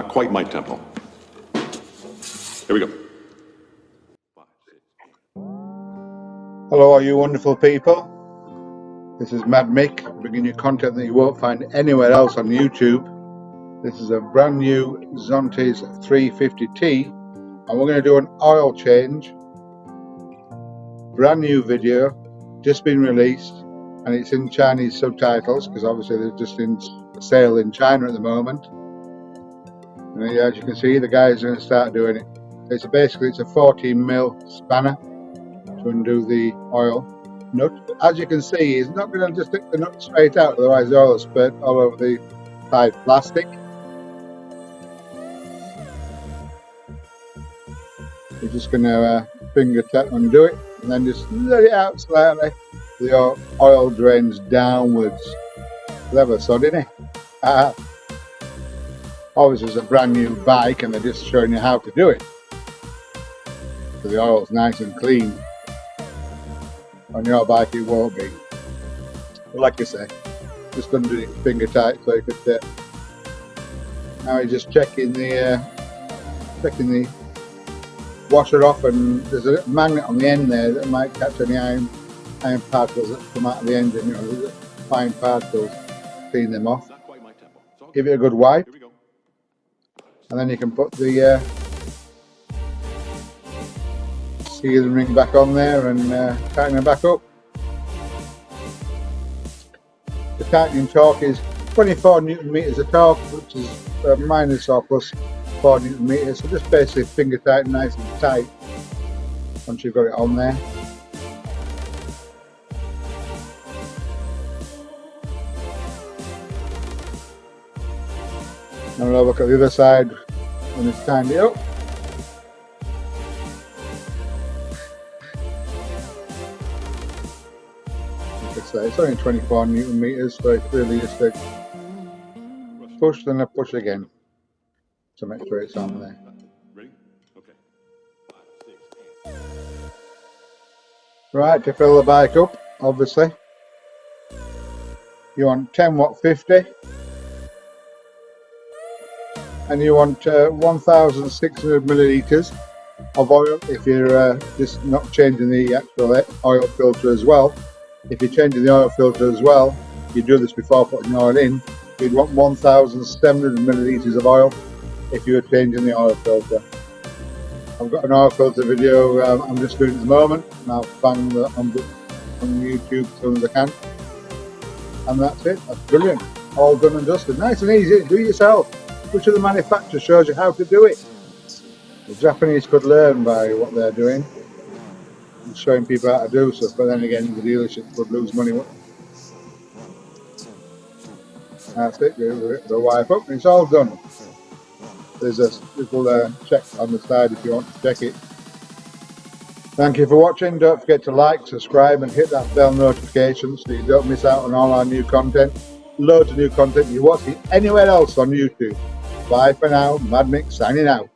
not quite my tempo. Here we go. Hello, all you wonderful people. This is Mad Mick, bringing you content that you won't find anywhere else on YouTube. This is a brand new Zontes 350T, and we're going to do an oil change. Brand new video, just been released, and it's in Chinese subtitles because obviously they're just in sale in China at the moment. And as you can see, the guy's going to start doing it. It's basically a 14mm spanner to undo the oil nut. As you can see, he's not going to just stick the nut straight out, otherwise the oil will spurt all over the tight plastic. You're just going to finger tap undo it, and then just let it out slightly. The oil drains downwards. Clever sod, isn't it? Obviously it's a brand new bike and they're just showing you how to do it. So the oil's nice and clean. On your bike it won't be. But like I say, just undo it finger tight so you could now you're just checking the washer off, and there's a magnet on the end there that might catch any iron particles that come out of the engine, you know, fine particles. Clean them off. Give it a good wipe, and then you can put the sealing ring back on there and tighten it back up. The tightening torque is 24 Newton meters of torque, which is minus or plus 4 Newton meters. So just basically finger tighten nice and tight once you've got it on there. Now we'll look at the other side when it's tightened it up. Like I say, it's only 24 Newton meters, so it's really just a push, then a push again to make sure it's on there. Ready? Okay. 5, 6, 8. Right, to fill the bike up, obviously, you want 10 watt 50. And you want 1,600 millilitres of oil if you're just not changing the actual oil filter as well. If you're changing the oil filter as well, you do this before putting the oil in, you'd want 1,700 millilitres of oil if you were changing the oil filter. I've got an oil filter video I'm just doing at the moment, and I'll bang that on YouTube as soon as I can. And that's it, that's brilliant. All done and dusted. Nice and easy, do it yourself. Which of the manufacturer shows you how to do it. The Japanese could learn by what they're doing and showing people how to do stuff, but then again the dealership could lose money. That's it, the wipe up and it's all done. There's a little check on the side if you want to check it. Thank you for watching. Don't forget to like, subscribe and hit that bell notification so you don't miss out on all our new content. Loads of new content you won't see anywhere else on YouTube. Bye for now, Mad Mick signing out.